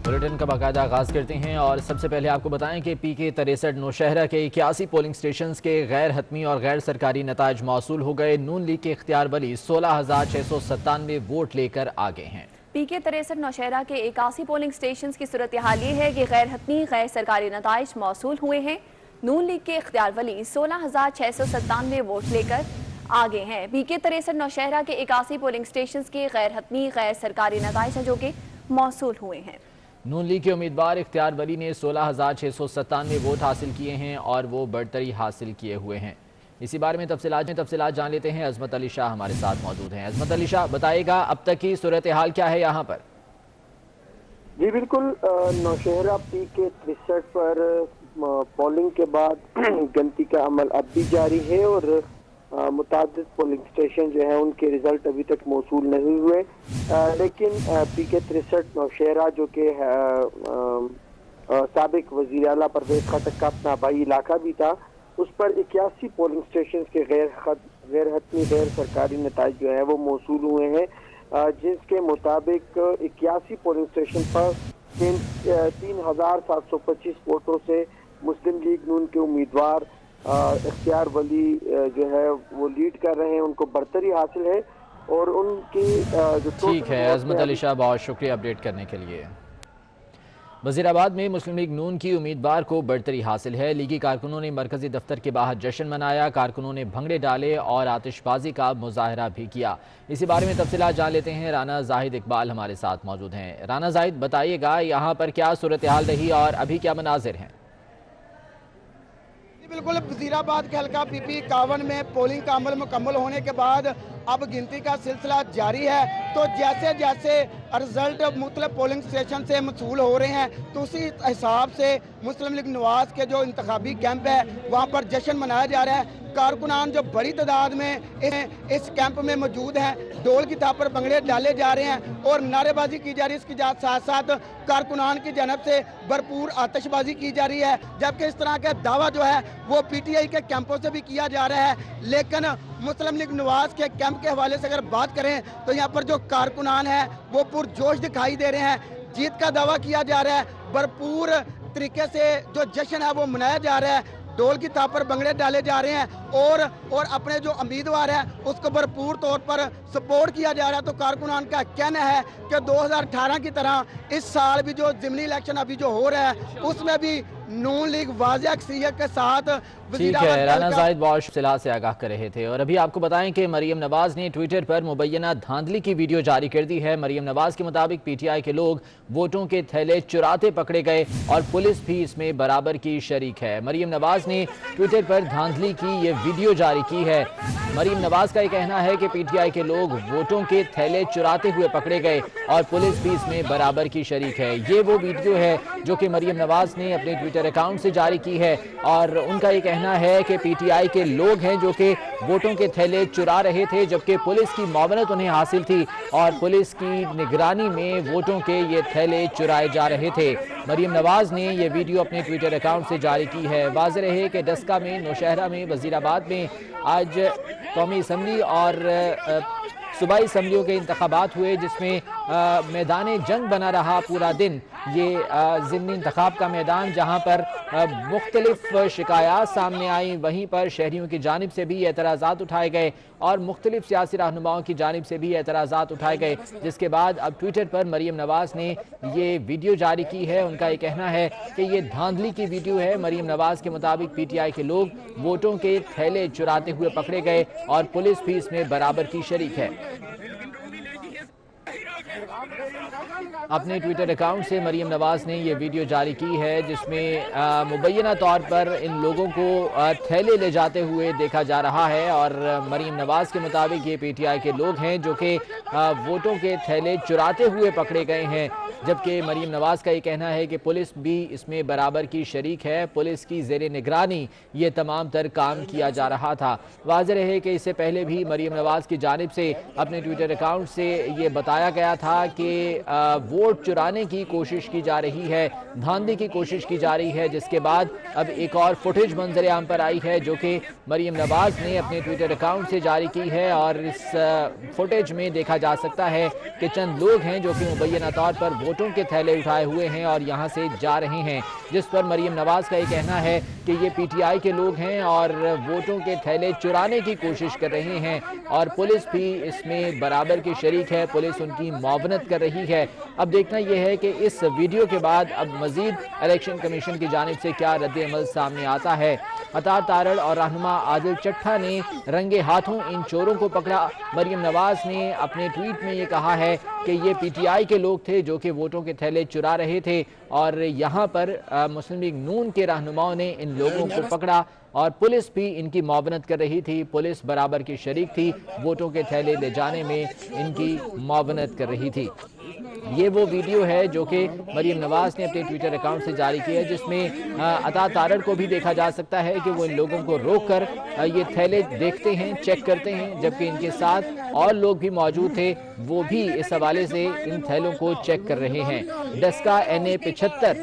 Bulletin का बाकायदा आगाज करते हैं और सबसे पहले आपको बताएं कि PK 63 नौशहरा के 81 पोलिंग स्टेशन के गैर हतमी और गैर सरकारी नताइज मौसूल हो गए। नून लीग के इख्तियार वली 16,697 वोट लेकर आगे हैं। PK 63 नौशहरा के 81 पोलिंग स्टेशन की सूरत हाल ये है कि गैर हतमी गैर सरकारी नताइज मौसूल हुए हैं। नून लीग के इख्तियार वली 16,697 वोट लेकर आगे हैं। PK 63 नौशहरा के 81 पोलिंग स्टेशन के गैर हतमी गैर सरकारी नताइज हैं जो कि मौसूल हुए हैं। नून लीग के उम्मीदवार इख्तियार वली ने 16,697 वोट हासिल किए हैं और वो बढ़तरी हासिल किए हुए हैं। इसी बारे में तफसीलात जान लेते हैं। अजमत अली शाह हमारे साथ मौजूद हैं। अजमत अली शाह, बताइएगा अब तक की सूरत हाल क्या है यहाँ पर? जी बिल्कुल, नौशहरा PK 63 पर पोलिंग के बाद गिनती का अमल अब भी जारी है और मुतादिद पोलिंग स्टेशन जो है उनके रिजल्ट अभी तक मौसूल नहीं हुए, लेकिन PK 63 नौशहरा जो कि साबिक वज़ीर आला परवेज़ खटक का अपना भाई इलाका भी था, उस पर 81 पोलिंग स्टेशन के गैर हतमी गैर सरकारी नताइज जो है वो मौसूल हुए हैं, जिसके मुताबिक 81 पोलिंग स्टेशन पर 3,725 वोटों से मुस्लिम लीग नून के उम्मीदवार इख्तियार वली जो है वो लीड कर रहे हैं, उनको बढ़तरी हासिल है और उनकी जो ठीक है अजमत अली शाह, बहुत शुक्रिया अपडेट करने के लिए। वज़ीराबाद में मुस्लिम लीग नून की उम्मीदवार को बढ़तरी हासिल है। लीगी कारकुनों ने मरकजी दफ्तर के बाहर जश्न मनाया। कारकुनों ने भंगड़े डाले और आतिशबाजी का मुजाहरा भी किया। इसी बारे में तफसीलात जान लेते हैं। राना जाहिद इकबाल हमारे साथ मौजूद हैं। राना जाहिद, बताइएगा यहाँ पर क्या सूरत हाल रही और अभी क्या मनाजिर हैं? बिल्कुल, वज़ीराबाद के हल्का PP 51 में पोलिंग का अमल मुकम्मल होने के बाद अब गिनती का सिलसिला जारी है। तो जैसे जैसे रिजल्ट मुख्तलिफ पोलिंग स्टेशन से मसूल हो रहे हैं तो उसी हिसाब से मुस्लिम लीग नवाज के जो इंतखाबी कैंप है वहाँ पर जश्न मनाया जा रहा है। कारकुनान जो बड़ी तादाद में इस कैंप में मौजूद हैं, ढोल की थाप पर भंगड़े डाले जा रहे हैं और नारेबाजी की जा रही है। इसके साथ साथ कारकुनान की जानब से भरपूर आतिशबाजी की जा रही है, जबकि इस तरह का दावा जो है वो PTI के कैंपों से भी किया जा रहा है। लेकिन मुस्लिम लीग नवाज के कैंप के हवाले से अगर बात करें तो यहाँ पर जो कारकुनान है वो पुरजोश दिखाई दे रहे हैं। जीत का दावा किया जा रहा है, भरपूर तरीके से जो जश्न है वो मनाया जा रहा है, ढोल की थाप पर भंगड़े डाले जा रहे हैं और अपने जो उम्मीदवार है उसको भरपूर तौर पर सपोर्ट किया जा रहा है। तो कारकुनान का कहना है कि 2018 की तरह इस साल भी जो ज़िमनी इलेक्शन अभी जो हो रहा है उसमें भी नून लीग वाज़ेह अक्सरियत के साथ। ठीक है, राना जाहिद बहुत सिला से आगाह कर रहे थे। और अभी आपको बताएं कि मरियम नवाज ने ट्विटर पर मुबैना धांधली की वीडियो जारी कर दी है। मरियम नवाज के मुताबिक PTI के लोग वोटों के थैले चुराते पकड़े गए और पुलिस भी इसमें बराबर की शरीक है। मरियम नवाज ने ट्विटर पर धांधली की ये वीडियो जारी की है। मरियम नवाज का ये कहना है कि PTI के लोग वोटों के थैले चुराते हुए पकड़े गए और पुलिस भी इसमें बराबर की शरीक है। ये वो वीडियो है जो कि मरियम नवाज ने अपने ट्विटर अकाउंट से जारी की है और उनका ये कहना है कि PTI के लोग हैं जो कि वोटों के थैले चुरा रहे थे, जबकि पुलिस की मावनत उन्हें हासिल थी और पुलिस की निगरानी में वोटों के ये थैले चुराए जा रहे थे। मरियम नवाज ने ये वीडियो अपने ट्विटर अकाउंट से जारी की है। वाज़ेह रहे कि डस्का में, नौशहरा में, वज़ीराबाद में आज कौमी असम्बली और सूबाई असम्बलियों के इंतखाबात हुए, जिसमें मैदान जंग बना रहा पूरा दिन। ये ज़िमनी इंतखाब का मैदान जहाँ पर मुख्तलिफ शिकायत सामने आई, वहीं पर शहरियों की जानिब से भी एतराज़ात उठाए गए और मुख्तलिफ सियासी रहनुमाओं की जानिब से भी एतराज़ात उठाए गए, जिसके बाद अब ट्विटर पर मरियम नवाज ने ये वीडियो जारी की है। उनका ये कहना है कि ये धांधली की वीडियो है। मरियम नवाज के मुताबिक PTI के लोग वोटों के थैले चुराते हुए पकड़े गए और पुलिस भी इसमें बराबर की शरीक है। अपने ट्विटर अकाउंट से मरियम नवाज ने यह वीडियो जारी की है, जिसमें मुबैना तौर पर इन लोगों को थैले ले जाते हुए देखा जा रहा है और मरियम नवाज के मुताबिक ये PTI के लोग हैं जो कि वोटों के थैले चुराते हुए पकड़े गए हैं, जबकि मरियम नवाज का ये कहना है कि पुलिस भी इसमें बराबर की शरीक है। पुलिस की ज़ेरे निगरानी ये तमाम तर काम किया जा रहा था। वाज़ेह रहे कि इससे पहले भी मरियम नवाज की जानिब से अपने ट्विटर अकाउंट से ये बताया गया था था कि वोट चुराने की कोशिश की जा रही है, धांधली की कोशिश की जा रही है, जिसके बाद अब एक और फुटेज मंजर आम पर आई है जो कि मरीम नवाज ने अपने ट्विटर अकाउंट से जारी की है। और इस फुटेज में देखा जा सकता है कि चंद लोग हैं जो कि मुबैना तौर पर वोटों के थैले उठाए हुए हैं और यहाँ से जा रहे हैं, जिस पर मरीम नवाज का ये कहना है कि ये पीटीआई के लोग हैं और वोटों के थैले चुराने की कोशिश कर रहे हैं और पुलिस भी इसमें बराबर की शरीक है, पुलिस उनकी मुआवनत कर रही है। अब देखना यह है कि इस वीडियो के बाद अब मजीद इलेक्शन कमीशन की जानिब से क्या रद्द-ए-अमल सामने आता है। अता तारड़ और रहनुमा आदिल चट्ठा ने रंगे हाथों इन चोरों को पकड़ा। मरीम नवाज ने अपने ट्वीट में ये कहा है कि ये पीटीआई के लोग थे जो कि वोटों के थैले चुरा रहे थे और यहाँ पर मुस्लिम लीग नून के रहनुमाओं ने इन लोगों को पकड़ा और पुलिस भी इनकी मुआवनत कर रही थी, पुलिस बराबर की शरीक थी, वोटों के थैले ले जाने में इनकी मुआवनत कर रही थी। ये वो वीडियो है जो कि मरीम नवाज ने अपने ट्विटर अकाउंट से जारी की है, जिसमें अता तारड़ को भी देखा जा सकता है कि वो इन लोगों को रोककर ये थैले देखते हैं, चेक करते हैं, जबकि इनके साथ और लोग भी मौजूद थे, वो भी इस हवाले से इन थैलों को चेक कर रहे हैं। डस्का NA 75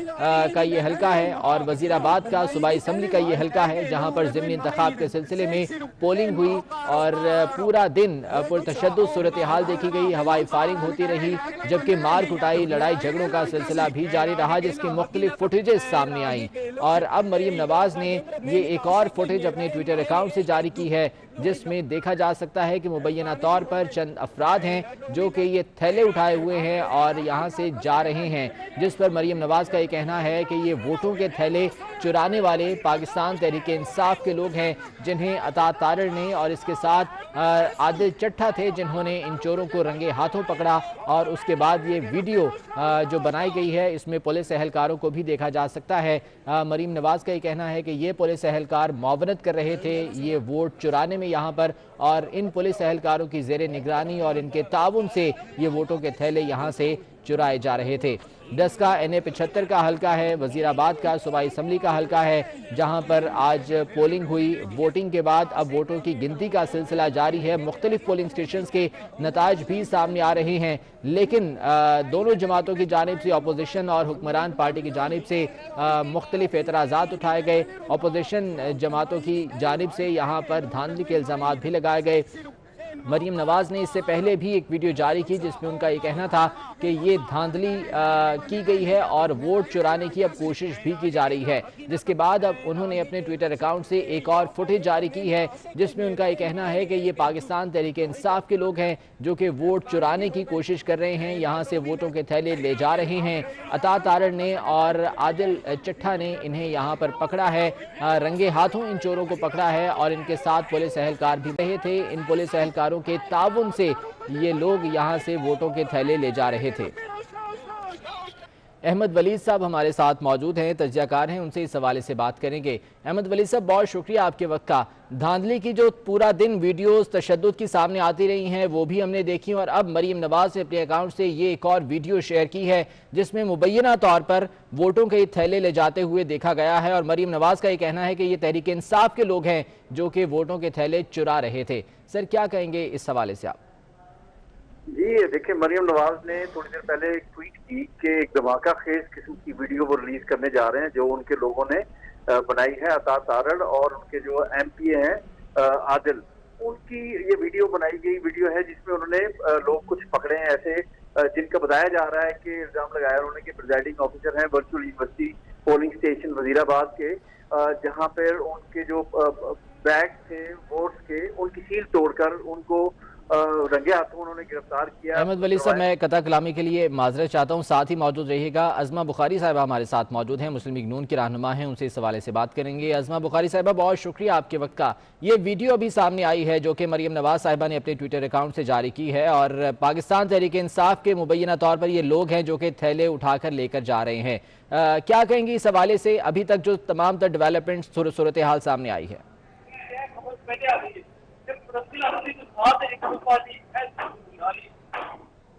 का ये हल्का है और वजीराबाद का सूबाई असम्बली का ये हल्का है, जहाँ पर ज़िमनी इंतखाब के सिलसिले में पोलिंग हुई और पूरा दिन पुरतशद्दुद सूरत हाल देखी गई, हवाई फायरिंग होती रही, जबकि मार कुटाई लड़ाई झगड़ों का सिलसिला भी जारी रहा, जिसकी मुख्तलिफ फुटेजेस सामने आई। और अब मरीम नवाज ने ये एक और फुटेज अपने ट्विटर अकाउंट से जारी की है, जिसमें देखा जा सकता है कि मुबैना तौर पर चंद अफराद हैं जो कि ये थैले उठाए हुए हैं और यहाँ से जा रहे हैं, जिस पर मरीम नवाज का ये कहना है कि ये वोटों के थैले चुराने वाले पाकिस्तान तहरीक इंसाफ के लोग हैं, जिन्हें अता तारड़ ने और इसके साथ आदिल चट्ठा थे जिन्होंने इन चोरों को रंगे हाथों पकड़ा। और उसके बाद ये वीडियो जो बनाई गई है इसमें पुलिस एहलकारों को भी देखा जा सकता है। मरीम नवाज का ये कहना है कि ये पुलिस एहलकार मुआवनत कर रहे थे ये वोट चुराने में यहाँ पर, और इन पुलिस एहलकारों की ज़ेरे निगरानी और इनके ताउन से ये वोटों के थैले यहाँ से चुराए जा रहे थे। डस्का NA 75 का हल्का है, वजीराबाद का सूबाई असम्बली का हल्का है, जहां पर आज पोलिंग हुई। वोटिंग के बाद अब वोटों की गिनती का सिलसिला जारी है, मुख्तलिफ पोलिंग स्टेशंस के नताज भी सामने आ रहे हैं, लेकिन दोनों जमातों की जानिब से, अपोजिशन और हुक्मरान पार्टी की जानिब से मुख्तलिफ एतराज़ात उठाए गए। अपोजिशन जमातों की जानिब से यहाँ पर धांधली के इल्ज़ामात भी लगाए गए। मरीम नवाज ने इससे पहले भी एक वीडियो जारी की जिसमें उनका ये कहना था कि ये धांधली की गई है और वोट चुराने की अब कोशिश भी की जा रही है, जिसके बाद अब उन्होंने अपने ट्विटर अकाउंट से एक और फुटेज जारी की है जिसमें उनका ये कहना है कि ये पाकिस्तान तहरीक इंसाफ के लोग हैं जो कि वोट चुराने की कोशिश कर रहे हैं, यहाँ से वोटों के थैले ले जा रहे हैं। अता तारड़ ने और आदिल चट्ठा ने इन्हें यहाँ पर पकड़ा है, रंगे हाथों इन चोरों को पकड़ा है और इनके साथ पुलिस एहलकार भी रहे थे। इन पुलिस एहलकारों के ताउन से ये लोग यहाँ से वोटों के थैले ले जा रहे थे। अहमद वलीद साहब हमारे साथ मौजूद हैं, तज्जियाकार हैं, उनसे इस हवाले से बात करेंगे। अहमद वलीद साहब, बहुत शुक्रिया आपके वक्त का। धांधली की जो पूरा दिन वीडियोस तशद्दुद की सामने आती रही हैं वो भी हमने देखी, और अब मरीम नवाज ने अपने अकाउंट से ये एक और वीडियो शेयर की है जिसमें मुबैना तौर पर वोटों के थैले ले जाते हुए देखा गया है। और मरीम नवाज का ये कहना है कि ये तहरीक इंसाफ के लोग हैं जो कि वोटों के थैले चुरा रहे थे। सर, क्या कहेंगे इस हवाले से आप? जी देखिए, मरीम नवाज ने थोड़ी देर पहले एक ट्वीट की कि एक धमाका खेज किस्म की वीडियो वो रिलीज करने जा रहे हैं जो उनके लोगों ने बनाई है। अता तारड़ और उनके जो MP हैं आदिल, उनकी ये वीडियो बनाई गई वीडियो है जिसमें उन्होंने लोग कुछ पकड़े हैं ऐसे जिनका बताया जा रहा है कि इल्जाम लगाया उन्होंने कि प्रिजाइडिंग ऑफिसर हैं virtual university polling station Wazirabad के, जहां पर उनके जो बैग थे वोट्स के उनकी सील तोड़कर उनको रंगे हाथों उन्होंने गिरफ्तार किया। अहमद वली साहब, मैं कता कलामी के लिए माजरत चाहता हूँ, साथ ही मौजूद रहिएगा। अज़मा बुखारी साहिबा हमारे साथ मौजूद हैं, मुस्लिम लीग नून की रहनुमा हैं, उनसे इस हवाले से बात करेंगे। अज़मा बुखारी साहिबा, बहुत शुक्रिया आपके वक्त का। ये वीडियो अभी सामने आई है जो कि मरीम नवाज साहिबा ने अपने ट्विटर अकाउंट से जारी की है, और पाकिस्तान तहरीक इंसाफ के मुबैना तौर पर ये लोग हैं जो कि थैले उठाकर लेकर जा रहे हैं। क्या कहेंगी इस हवाले से, अभी तक जो तमाम तर डेवलपमेंट सूरत हाल सामने आई है?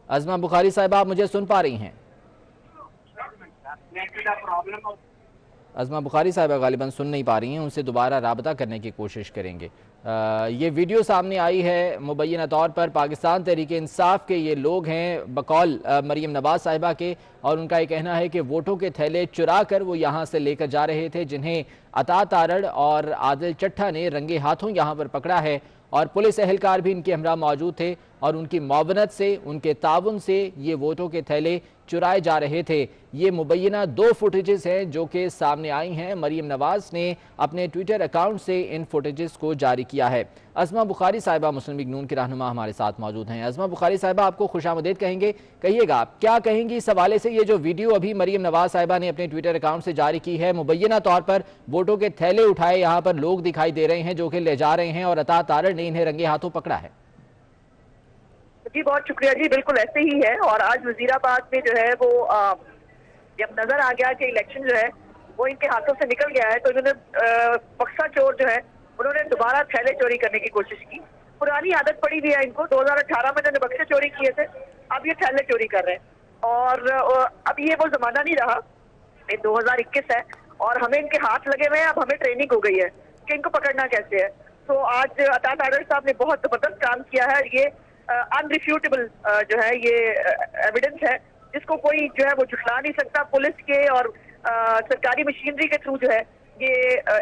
अज़मा बुखारी साहिबा, आप मुझे सुन पा रही हैं? अज़मा बुखारी साहिबा गालिबन सुन नहीं पा रही हैं, उनसे दोबारा राबता करने की कोशिश करेंगे। یہ ویڈیو سامنے آئی ہے مبینہ طور پر پاکستان تحریک انصاف کے یہ لوگ ہیں بقول مریم نواز صاحبہ کے، اور ان کا یہ کہنا ہے کہ ووٹوں کے تھیلے چرا کر وہ یہاں سے لے کر جا رہے تھے، جنہیں عطا تارڑ اور عادل چٹھا نے رنگے ہاتھوں یہاں پر پکڑا ہے، اور پولیس اہلکار بھی ان کے ہمراہ موجود تھے، اور ان کی معاونت سے، ان کے تعاون سے یہ ووٹوں کے تھیلے چرائے جا رہے تھے۔ یہ مبینہ 2 فوٹیجز ہیں جو کہ سامنے آئی ہیں۔ مریم نواز نے اپنے ٹویٹر اکاؤنٹ سے ان فوٹیجز کو جاری کیا ہے۔ عظمہ بخاری صاحبہ مسلم لیگ نون کی رہنما ہمارے ساتھ موجود ہیں۔ عظمہ بخاری صاحبہ، آپ کو خوش آمدید کہیں گے، کہیے گا آپ کیا کہیں گی اس حوالے سے؟ یہ جو ویڈیو ابھی مریم نواز صاحبہ نے اپنے ٹویٹر اکاؤنٹ سے جاری کی ہے، مبینہ طور پر ووٹوں کے تھیلے اٹھائے یہاں پر لوگ دکھائی دے رہے ہیں جو کہ لے جا رہے ہیں، اور عطا تارڑ نے انہیں رنگے ہاتھوں پکڑا ہے۔ جی بہت شکریہ جی، بالکل ایسے ہی ہے، اور آج وزیر آباد میں جو ہے وہ جب نظر آ گیا کہ الیکشن جو ہے وہ ان کے ہاتھوں سے نکل گیا ہے، تو انہوں نے بکسا چور جو ہے انہوں نے دوبارہ تھیلے چوری کرنے کی کوشش کی۔ پرانی عادت پڑی ہوئی ہے ان کو، 2018 میں انہوں نے بکسے چوری کیے تھے، اب یہ تھیلے چوری کر رہے ہیں، اور اب یہ وہ زمانہ نہیں رہا، یہ 2021 ہے اور ہمیں ان کے ہاتھ لگے ہوئے ہیں، اب ہمیں ٹریننگ ہو گئی ہے کہ ان کو پکڑنا کیسے ہے۔ تو آج عطا تارڑ صاحب نے بہت زبردست کام کیا ہے، یہ انریفیوٹیبل جو ہے یہ ایویڈنس ہے جس کو کوئی جو ہے وہ جھٹلا نہیں سکتا۔ پولیس کے اور سرکاری مشینری کے تھرو جو ہے یہ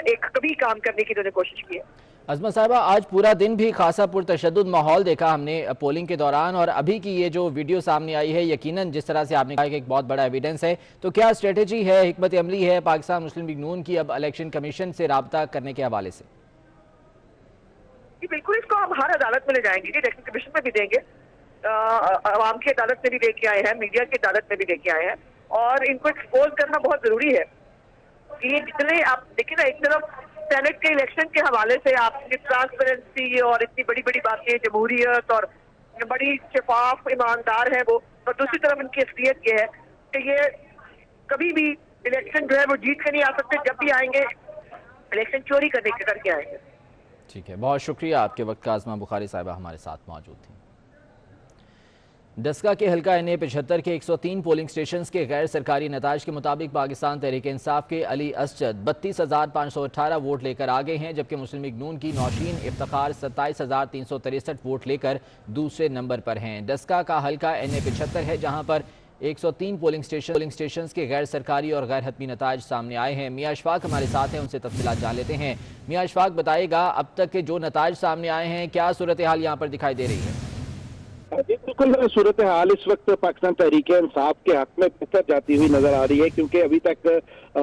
ایک کبھی کام کرنے کی انہوں نے کوشش کی ہے۔ عظمہ صاحبہ، آج پورا دن بھی خاصا پرتشدد ماحول دیکھا ہم نے پولنگ کے دوران، اور ابھی کی یہ جو ویڈیو سامنے آئی ہے یقیناً جس طرح سے آپ نے کہا کہ ایک بہت بڑا ایویڈنس ہے، تو کیا اسٹریٹجی ہے، حکمت عملی ہے پاکستان مسلم لیگ نون کی اب الیکشن کمیشن سے رابطہ کرنے کے حوالے سے؟ جی بالکل، اس کو ہم ہر عدالت میں لے جائیں گے، الیکشن کمیشن میں بھی دیں گے، عوام کی عدالت میں بھی لے کے آئے ہیں، میڈیا کی عدالت میں بھی لے کے آئے ہیں، اور ان کو ایکسپوز کرنا بہت ضروری ہے۔ یہ جتنے آپ دیکھیں نا، ایک طرف سینٹ کے الیکشن کے حوالے سے آپ کی ٹرانسپیرنسی اور اتنی بڑی بڑی باتیں، جمہوریت اور بڑی شفاف ایماندار ہے وہ، اور دوسری طرف ان کی اصلیت یہ ہے کہ یہ کبھی بھی الیکشن جو ہے وہ جیت کے نہیں آ سکتے، جب بھی آئیں گے الیکشن چوری کرنے کے کر کے آئیں گے۔ ٹھیک ہے، بہت شکریہ آپ کے وقت کا۔ عظمہ بخاری صاحبہ ہمارے ساتھ موجود تھیں۔ ڈسکا کے حلقہ NA-75 کے 103 پولنگ سٹیشنز کے غیر سرکاری نتائج کے مطابق پاکستان تحریک انصاف کے علی اسجد 32,518 ووٹ لے کر آگے ہیں، جبکہ مسلم لیگ نون کی نوشین افتخار 27,363 ووٹ لے کر دوسرے نمبر پر ہیں۔ ڈسکا کا حلقہ NA-75 ہے جہاں پر 103 پولنگ سٹیشنز کے غیر سرکاری اور غیر حتمی نتائج سامنے آئے ہیں۔ میاں اشفاق ہمارے ساتھ ہیں، ان سے تفصیلات جان لیتے ہیں۔ میاں اشفاق، بتائے گا اب تک کے جو نتائج سامنے آئے ہیں کیا صورتحال یہاں پر دکھائی دے رہی ہے؟ جی بالکل، صورتحال اس وقت پاکستان تحریک انصاف کے حق میں بہتر جاتی ہوئی نظر آ رہی ہے، کیونکہ ابھی تک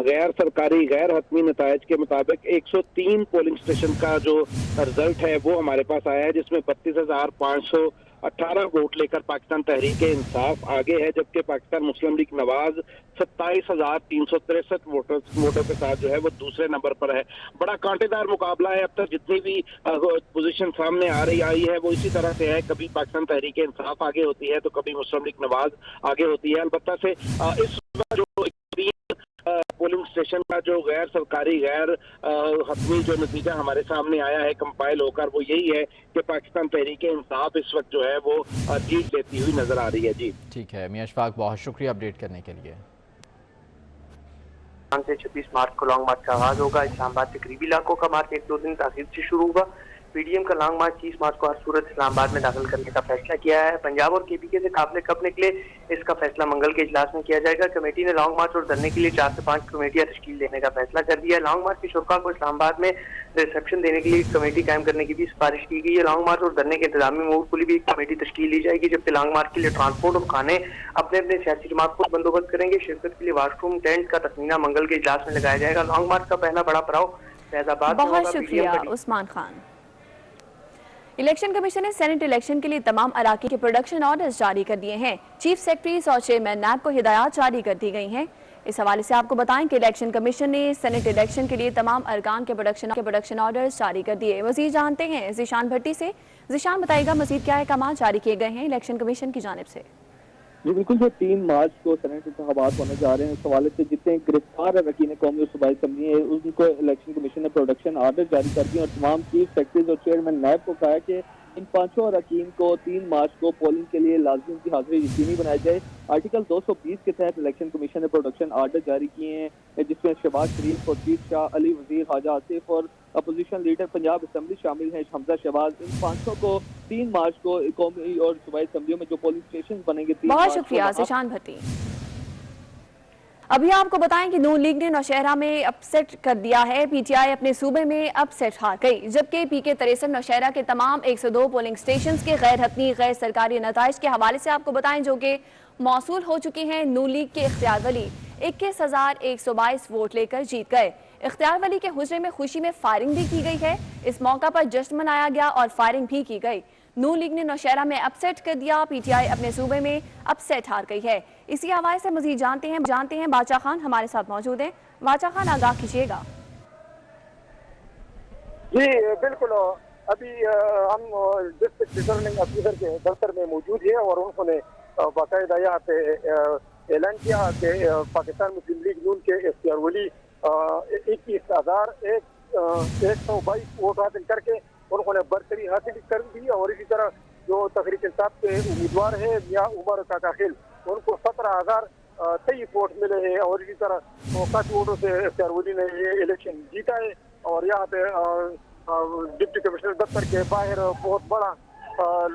غیر سرکاری غیر حتمی نتائج کے مطابق 103 پولنگ سٹیشن کا جو رزلٹ ہے وہ ہمارے پاس آیا ہے، جس میں 32,518 ووٹ لے کر پاکستان تحریک انصاف آگے ہے، جبکہ پاکستان مسلم لیگ نواز 27,363 ووٹوں کے ساتھ جو ہے وہ دوسرے نمبر پر ہے۔ بڑا کانٹے دار مقابلہ ہے، اب تک جتنی بھی پوزیشن سامنے آئی ہے وہ اسی طرح سے ہے، کبھی پاکستان تحریک انصاف آگے ہوتی ہے تو کبھی مسلم لیگ نواز آگے ہوتی ہے۔ البتہ سے اس وقت جو پولنگ سٹیشن کا جو غیر سرکاری غیر حتمی جو نتیجہ ہمارے سامنے آیا ہے کمپائل ہو کر، وہ یہی ہے کہ پاکستان تحریک انصاف اس وقت جو ہے وہ جیت لیتی ہوئی نظر آ رہی ہے۔ جی ٹھیک ہے میاں اشفاق، بہت شکریہ اپڈیٹ کرنے کے لیے۔ سے 26 مارچ کو لانگ مارچ کا آغاز ہوگا۔ اسلام آباد کے قریبی علاقوں کا مارچ 1-2 دن تاخیر سے شروع ہوگا۔ پی ڈی ایم کا لانگ مارچ 30 مارچ کو ہر صورت اسلام آباد میں داخل کرنے کا فیصلہ کیا ہے۔ پنجاب اور KPK سے قافلے کب نکلے، اس کا فیصلہ منگل کے اجلاس میں کیا جائے گا۔ کمیٹی نے لانگ مارچ اور دھرنے کے لیے 4 سے 5 کمیٹیاں تشکیل دینے کا فیصلہ کر دیا ہے۔ لانگ مارچ کے شرکاء کو اسلام آباد میں ریسیپشن دینے کے لیے کمیٹی قائم کرنے کی بھی سفارش کی گئی ہے۔ لانگ مارچ اور دھرنے کے انتظامی امور کے لیے بھی کمیٹی تشکیل دی جائے گی، جبکہ لانگ مارچ کے لیے ٹرانسپورٹ اور کھانے اپنے اپنے سیاسی جماعت کو بندوبست کریں گے۔ شرکت کے لیے واش روم ٹینٹ کا تخمینہ منگل کے اجلاس میں لگایا جائے گا۔ لانگ مارچ کا پہلا بڑا پڑاؤ فیض آباد میں ہوگا۔ بہت شکریہ عثمان خان۔ الیکشن کمیشن نے سینٹ الیکشن کے لیے تمام اراکین کے پروڈکشن آرڈرز جاری کر دیے ہیں۔ چیف سیکرٹریز اور چیئرمین نیب کو ہدایات جاری کر دی گئی ہیں۔ اس حوالے سے آپ کو بتائیں کہ الیکشن کمیشن نے سینٹ الیکشن کے لیے تمام ارکان کے پروڈکشن آرڈرز جاری کر دیے۔ مزید جانتے ہیں ذیشان بھٹی سے۔ ذیشان، بتائے گا مزید کیا احکامات جاری کیے گئے ہیں الیکشن کمیشن کی جانب سے؟ جی بالکل، جو 3 مارچ کو سینٹ انتخابات ہونے جا رہے ہیں اس حوالے سے جتنے گرفتار اراکین قومی اور صوبائی اسمبلی ہیں ان کو الیکشن کمیشن نے پروڈکشن آرڈر جاری کر دیے، اور تمام چیف سیکرٹریز اور چیئرمین نیب کو کہا ہے کہ ان 5 اراکین کو 3 مارچ کو پولنگ کے لیے لازمی ان کی حاضری یقینی بنائی جائے۔ آرٹیکل 220 کے تحت الیکشن کمیشن نے پروڈکشن آرڈر جاری کیے ہیں، جس میں شہباز شریف، خورشید شاہ، علی وزیر، خواجہ آصف اور اپوزیشن لیڈر پنجاب اسمبلی شامل ہیں حمزہ شہباز. ان 500 کو 3 مارچ کو قومی اور صوبائی اسمبلیوں میں جو پولنگ اسٹیشن بنیں گے. بہت شکریہ ذیشان بھٹی. ابھی آپ کو بتائیں کہ نون لیگ نے نوشہرہ میں اپ سیٹ کر دیا ہے. پی ٹی آئی اپنے صوبے میں اپ سیٹ ہار گئی، جبکہ پی کے 63 نوشہرہ کے تمام 102 پولنگ سٹیشنز کے غیر حتمی غیر سرکاری نتائج کے حوالے سے آپ کو بتائیں جو کہ موصول ہو چکے ہیں. نون لیگ کے اختیار ولی 21,122 ووٹ لے کر جیت گئے. اختیار ولی کے حجرے میں خوشی میں فائرنگ بھی کی گئی ہے. اس موقع پر جشن منایا گیا اور فائرنگ بھی کی گئی. نون لیگ نے نوشہرہ میں اپ سیٹ کر دیا، پی ٹی آئی اپنے صوبے میں اپ سیٹ ہار گئی ہے. اسی حوالے سے مزید جانتے ہیں باچا خان ہمارے ساتھ موجود ہیں. باچا خان آگاہ کیجیے گا. جی بالکل، ابھی ہم ڈسٹرکٹ ریٹرننگ افیسر کے دفتر میں موجود ہیں اور انہوں نے باقاعدہ یہاں پہ اعلان کیا کہ پاکستان مسلم لیگ نون کے اختیار ولی 21,122 ووٹ حاصل کر کے انہوں نے برتری حاصل کر دی. اور اسی طرح جو تحریک انصاف کے امیدوار ہیں میاں عمر کاکا خیل، ان کو 17,023 ووٹ ملے ہیں. اور اسی طرح کافی ووٹوں سے اختیار ولی نے یہ الیکشن جیتا ہے. اور یہاں پہ ڈپٹی کمشنر دفتر کے باہر بہت بڑا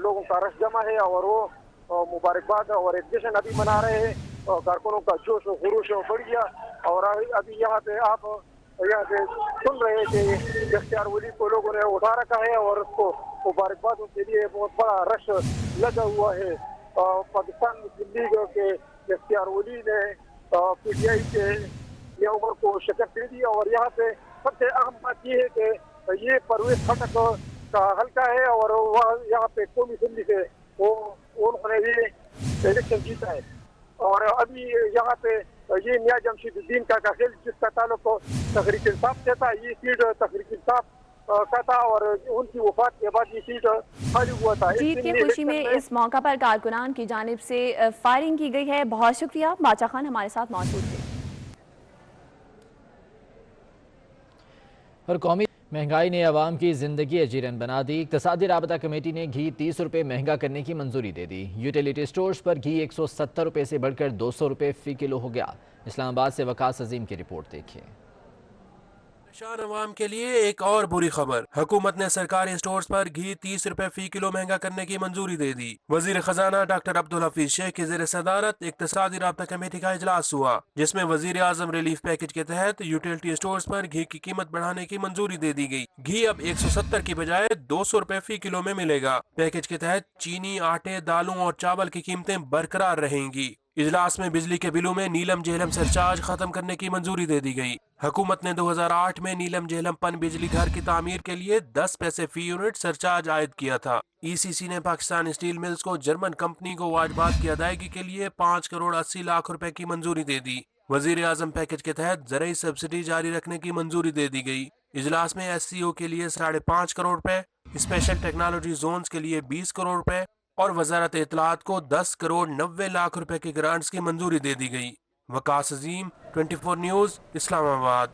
لوگوں کا رش جمع ہے اور وہ مبارکباد اور ایک جشن ابھی منا رہے ہیں. کارکنوں کا جوش و خروش بڑھ گیا. اور ابھی یہاں پہ آپ سے سن رہے ہیں کہ اختیار ولی کو لوگوں نے اٹھا رکھا ہے اور اس کو مبارکباد کے لیے بہت بڑا رش لگا ہوا ہے. پاکستان مسلم لیگ کے اختیار ولی نے پی ٹی آئی کے میاں عمر کو شکست دے دی. اور یہاں پہ سب سے اہم بات یہ ہے کہ یہ پرویز خٹک کا حلقہ ہے اور یہاں پہ قومی اسمبلی سے انہوں نے یہ الیکشن جیتا ہے. اور ابھی یہاں پہ یہ میاں جمشید الدین کاکا خیل جس کا تعلق تحریک انصاف سے تھا، یہ سیٹ تحریک انصاف کا تھا اور ان کی وفات کے بعد یہ سیٹ خالی ہوا تھا. جیت کی خوشی میں اس موقع پر کارکنان کی جانب سے فائرنگ کی گئی ہے. بہت شکریہ باچا خان ہمارے ساتھ موجود تھے. اور قومی مہنگائی نے عوام کی زندگی اجیرن بنا دی. اقتصادی رابطہ کمیٹی نے گھی 30 روپے مہنگا کرنے کی منظوری دے دی. یوٹیلیٹی سٹورز پر گھی 170 روپے سے بڑھ کر 200 روپے فی کلو ہو گیا. اسلام آباد سے وقاص عظیم کی رپورٹ دیکھیں. پریشان عوام کے لیے ایک اور بری خبر، حکومت نے سرکاری اسٹورز پر گھی 30 روپے فی کلو مہنگا کرنے کی منظوری دے دی. وزیر خزانہ ڈاکٹر عبدالحفیظ شیخ کی زیر صدارت اقتصادی رابطہ کمیٹی کا اجلاس ہوا، جس میں وزیر اعظم ریلیف پیکج کے تحت یوٹیلیٹی اسٹورز پر گھی کی قیمت بڑھانے کی منظوری دے دی گئی. گھی اب 170 کی بجائے 200 روپے فی کلو میں ملے گا. پیکج کے تحت چینی، آٹے، دالوں اور چاول کی قیمتیں برقرار رہیں گی. اجلاس میں بجلی کے بلوں میں نیلم جہلم سرچارج ختم کرنے کی منظوری دے دی گئی. حکومت نے 2008 میں نیلم جہلم پن بجلی گھر کی تعمیر کے لیے 10 پیسے فی یونٹ سرچارج عائد کیا تھا. ای سی سی نے پاکستان اسٹیل ملز کو جرمن کمپنی کو واجبات کی ادائیگی کے لیے 5 کروڑ 80 لاکھ روپے کی منظوری دے دی. وزیر اعظم پیکج کے تحت زرعی سبسڈی جاری رکھنے کی منظوری دے دی گئی. اجلاس میں ایس سی او کے لیے 5.5 کروڑ روپے، اسپیشل ٹیکنالوجی زونز کے لیے 20 کروڑ روپے اور وزارت اطلاعات کو 10 کروڑ 90 لاکھ روپے کی گرانٹس کی منظوری دے دی گئی. وقاص عظیم، 24 نیوز، اسلام آباد.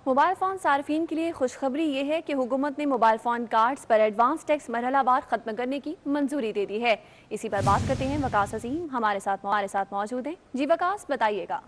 موبائل فون صارفین کے لیے خوشخبری یہ ہے کہ حکومت نے موبائل فون کارڈز پر ایڈوانس ٹیکس مرحلہ وار ختم کرنے کی منظوری دے دی ہے. اسی پر بات کرتے ہیں. وقاص عظیم ہمارے ساتھ موجود ہیں. جی وقاص بتائیے گا.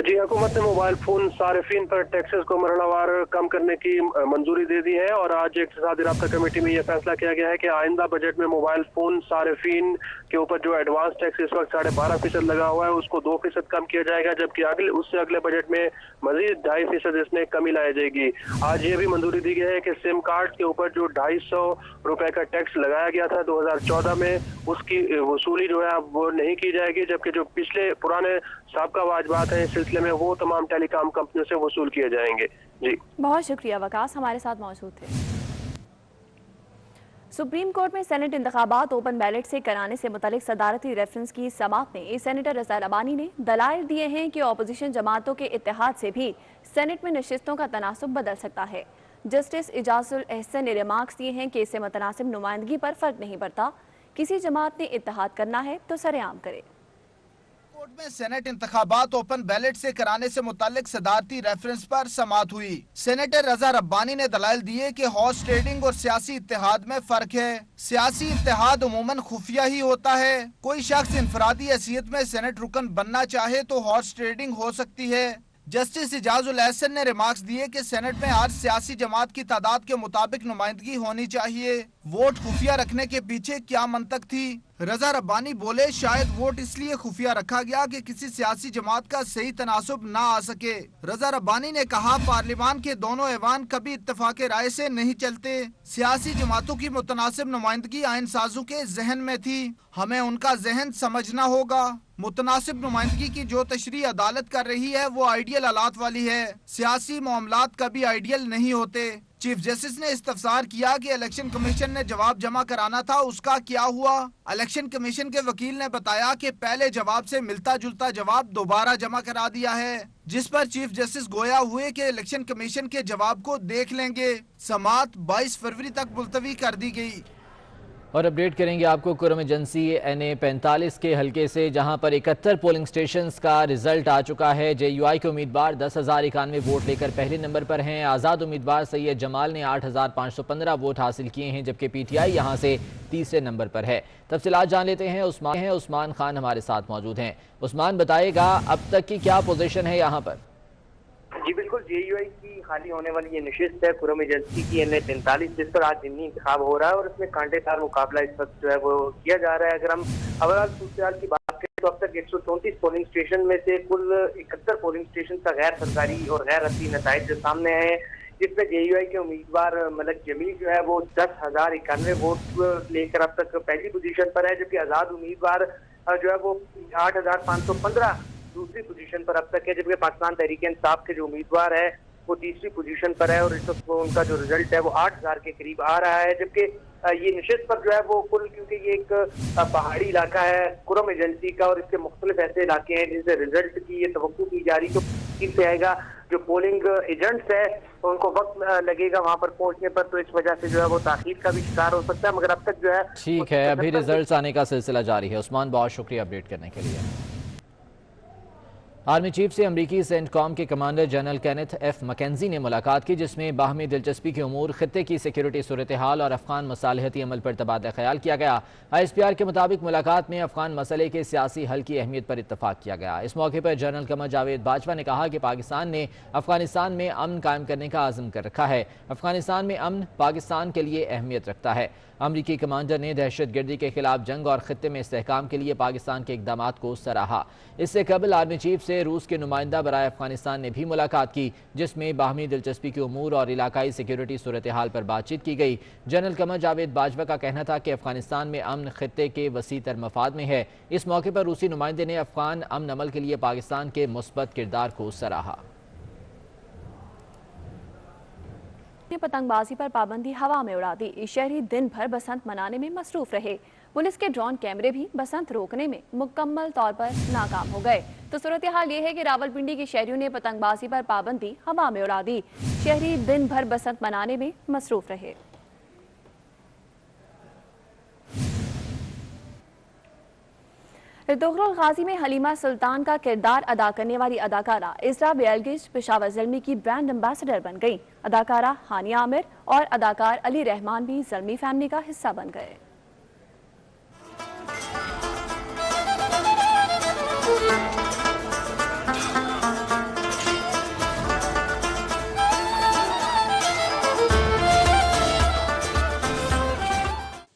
جی حکومت نے موبائل فون صارفین پر ٹیکسز کو مرحلہ وار کم کرنے کی منظوری دے دی ہے اور آج اقتصادی رابطہ کمیٹی میں یہ فیصلہ کیا گیا ہے کہ آئندہ بجٹ میں موبائل فون صارفین کے اوپر جو ایڈوانس ٹیکس اس وقت 12.5% لگا ہوا ہے اس کو 2% کم کیا جائے گا، جبکہ اس سے اگلے بجٹ میں مزید 2.5% اس میں کمی لائی جائے گی. آج یہ بھی منظوری دی گئی ہے کہ سم کارڈ کے اوپر جو 250 روپے کا ٹیکس لگایا گیا تھا 2014 میں، اس کی وصولی جو ہے وہ نہیں کی جائے گی، جبکہ جو پچھلے پرانے سابقہ واجبات ہیں اس سلسلے میں وہ تمام ٹیلی کام کمپنیوں سے وصول کیے جائیں گے. جی بہت شکریہ وقاص ہمارے ساتھ موجود تھے. سپریم کورٹ میں سینٹ انتخابات اوپن بیلٹ سے کرانے سے متعلق صدارتی ریفرنس کی سماعت میں سینیٹر رضا ربانی نے دلائل دیے ہیں کہ اپوزیشن جماعتوں کے اتحاد سے بھی سینٹ میں نشستوں کا تناسب بدل سکتا ہے. جسٹس اجاز الاحسن نے ریمارکس دیے ہیں کہ اس سے متناسب نمائندگی پر فرق نہیں پڑتا. کسی جماعت نے اتحاد کرنا ہے تو سر عام کرے. کورٹ میں سینٹ انتخابات اوپن بیلٹ سے کرانے سے متعلق صدارتی ریفرنس پر سماعت ہوئی. سینیٹر رضا ربانی نے دلائل دیے کہ ہارس ٹریڈنگ اور سیاسی اتحاد میں فرق ہے. سیاسی اتحاد عموماً خفیہ ہی ہوتا ہے. کوئی شخص انفرادی حیثیت میں سینٹ رکن بننا چاہے تو ہارس ٹریڈنگ ہو سکتی ہے، जस्टिस इजाज उल एहसन ने रिमार्क्स दिए कि सेनेट में हर सियासी जमात की तादाद के मुताबिक नुमाइंदगी होनी चाहिए। वोट खुफिया रखने के पीछे क्या मंतक थी? रजा रब्बानी बोले, शायद वोट इसलिए खुफिया रखा गया कि किसी सियासी जमात का सही तनासुब ना आ सके। रजा रब्बानी ने कहा, पार्लिमान के दोनों ऐवान कभी इत्तेफाक राय से नहीं चलते। सियासी जमातों की मुतनासिब नुमाइंदगी आइन साजों के जहन में थी, हमें उनका जहन समझना होगा। मुतनासिब नुमाइंदगी की जो तशरीह अदालत कर रही है वो आइडियल हालात वाली है। सियासी मामलात कभी आइडियल नहीं होते। चीफ जस्टिस ने इस्तफसार किया कि इलेक्शन कमीशन ने जवाब जमा कराना था, उसका क्या हुआ? इलेक्शन कमीशन के वकील ने बताया कि पहले जवाब से मिलता जुलता जवाब दोबारा जमा करा दिया है, जिस पर चीफ जस्टिस गोया हुए कि इलेक्शन कमीशन के जवाब को देख लेंगे। समाअत 22 फरवरी तक मुलतवी कर दी गई। और अपडेट करेंगे आपको कुरम एजेंसी NA 45 के हलके से, जहां पर 71 पोलिंग स्टेशंस का रिजल्ट आ चुका है। JUI के उम्मीदवार 10,091 वोट लेकर पहले नंबर पर हैं। आज़ाद उम्मीदवार सैयद जमाल ने 8,515 वोट हासिल किए हैं, जबकि PTI यहां से तीसरे नंबर पर है। तफसीलात जान लेते हैं। उस्मान खान हमारे साथ मौजूद हैं। उस्मान, बताएगा अब तक की क्या पोजीशन है यहाँ पर? जी बिल्कुल, JUI की खाली होने वाली ये नशिस्त है कुरम एजेंसी की NA 45, जिस पर आज ज़िमनी इंतखाब हो रहा है और इसमें कांटेदार मुकाबला इस वक्त जो है वो किया जा रहा है। अगर हम ओवरऑल सूरत की बात करें तो अब तक 134 पोलिंग स्टेशन में से कुल 71 पोलिंग स्टेशन का गैर सरकारी और गैर रस्मी नताइज जो सामने आए हैं, जिसमें JUI के उम्मीदवार मलक जमील जो है वो 10,091 वोट लेकर अब तक पहली पोजीशन पर है, जबकि आज़ाद उम्मीदवार जो है वो 8,515 दूसरी पोजीशन पर अब तक है, जबकि पाकिस्तान तहरीक इंसाफ के जो उम्मीदवार है वो तीसरी पोजीशन पर है और इस वक्त उनका जो रिजल्ट है वो 8,000 के करीब आ रहा है। जबकि ये नशिस्त पर जो है वो कुल, क्योंकि ये एक पहाड़ी इलाका है कुरम एजेंसी का और इसके मुख्तलिफ ऐसे इलाके हैं जिनसे रिजल्ट की ये तवक्को की जा रही, तो इससे आएगा जो पोलिंग एजेंट्स है उनको वक्त लगेगा वहाँ पर पहुँचने पर, तो इस वजह से जो है वो ताखीर का भी शिकार हो सकता है, मगर अब तक जो है ठीक है, अभी रिजल्ट आने का सिलसिला जारी है। उस्मान, बहुत शुक्रिया अपडेट करने के लिए। आर्मी चीफ से अमरीकी सेंटकॉम के commander general Kenneth F McKenzie ने मुलाकात की, जिसमें बाहमी दिलचस्पी के उमूर, खित्ते की सिक्योरिटी सूरत हाल और अफगान मसालहती अमल पर तबादला ख्याल किया गया। ISPR के मुताबिक मुलाकात में अफगान मसले के सियासी हल की अहमियत पर इत्तफाक किया गया। इस मौके पर जनरल कमर जावेद बाजवा ने कहा कि पाकिस्तान ने अफगानिस्तान में अमन कायम करने का आज़म कर रखा है। अफगानिस्तान में अमन पाकिस्तान के लिए अहमियत रखता है। अमरीकी कमांडर ने दहशत गर्दी के खिलाफ जंग और खित्ते में इस्तेहकाम के लिए पाकिस्तान के इकदाम को सराहा। इससे कबल आर्मी चीफ से रूस के नुमाइंदा बराए अफगानिस्तान ने भी मुलाकात की, जिसमें बाहमी दिलचस्पी के उमूर और इलाकाई सिक्योरिटी सूरत हाल पर बातचीत की गई। जनरल कमर जावेद बाजवा का कहना था कि अफगानिस्तान में अमन खित्ते के वसी तर मफाद में है। इस मौके पर रूसी नुमाइंदे ने अफगान अमन अमल के लिए पाकिस्तान के मुस्बत किरदार को सराहा। पतंगबाजी पर पाबंदी हवा में उड़ा दी। शहरी दिन भर बसंत मनाने में मसरूफ रहे। पुलिस के ड्रोन कैमरे भी बसंत रोकने में मुकम्मल तौर पर नाकाम हो गए। तो सूरत हाल ये है कि रावलपिंडी के शहरियों ने पतंगबाजी पर पाबंदी हवा में उड़ा दी। शहरी दिन भर बसंत मनाने में मसरूफ रहे। दोगरुल गाजी में हलीमा सुल्तान का किरदार अदा करने वाली अदाकारा इस्रा बेलगिश पेशावर ज़ल्मी की ब्रांड एम्बेसडर बन गई। अदाकारा हानिया आमिर और अदाकार अली रहमान भी ज़ल्मी फैमिली का हिस्सा बन गए।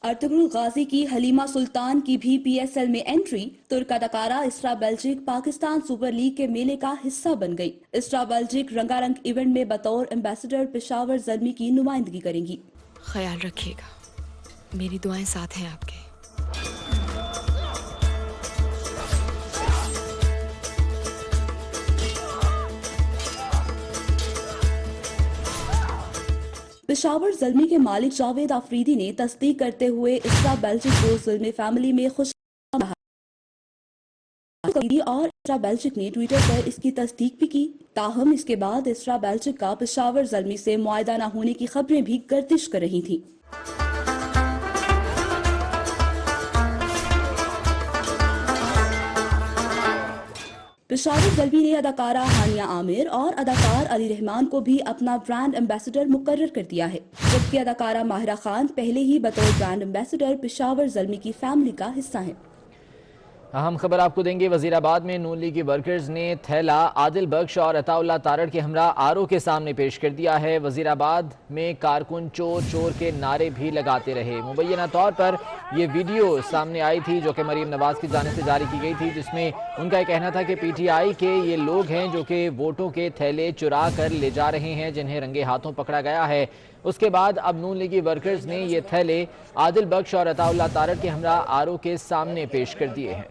अर्तुगरुल गाजी की हलीमा सुल्तान की भी PSL में एंट्री। तुर्क अदाकारा इस्रा बेल्जिक पाकिस्तान सुपर लीग के मेले का हिस्सा बन गई। इस्रा बेल्जिक रंगारंग इवेंट में बतौर एम्बेसडर पेशावर ज़ल्मी की नुमाइंदगी करेंगी। ख्याल रखिएगा, मेरी दुआएं साथ हैं आपके। पेशावर ज़ल्मी के मालिक जावेद आफरीदी ने तस्दीक करते हुए इस्रा बेल्जिक को ज़ल्मी फैमिली में खुश और इस्रा बेल्जिक ने ट्विटर पर इसकी तस्दीक भी की। ताहम इसके बाद इस्रा बेल्जिक का पेशावर ज़ल्मी से मुआहदा न होने की खबरें भी गर्दिश कर रही थीं। पेशावर ज़ल्मी ने अदाकारा हानिया आमिर और अदाकार अली रहमान को भी अपना ब्रांड एम्बेसडर मुकर्रर कर दिया है, जबकि अदाकारा माहिरा खान पहले ही बतौर ब्रांड एम्बेसडर पेशावर ज़ल्मी की फैमिली का हिस्सा है। अहम खबर आपको देंगे। वजीराबाद में नून लीगी वर्कर्स ने थैला आदिल बख्श और अताउल्लाह तारड़ के हमरा आरओ के सामने पेश कर दिया है। वजीराबाद में कारकुन चोर चोर के नारे भी लगाते रहे। मुबैना तौर पर ये वीडियो सामने आई थी जो कि मरीम नवाज की जानिब से जारी की गई थी, जिसमें उनका ये कहना था कि पीटीआई के ये लोग हैं जो कि वोटों के थैले चुरा कर ले जा रहे हैं, जिन्हें रंगे हाथों पकड़ा गया है। उसके बाद अब नून लीगी वर्कर्स ने ये थैले आदिल बख्श और अताउल्लाह तारड़ के हमरा आरओ के सामने पेश कर दिए हैं।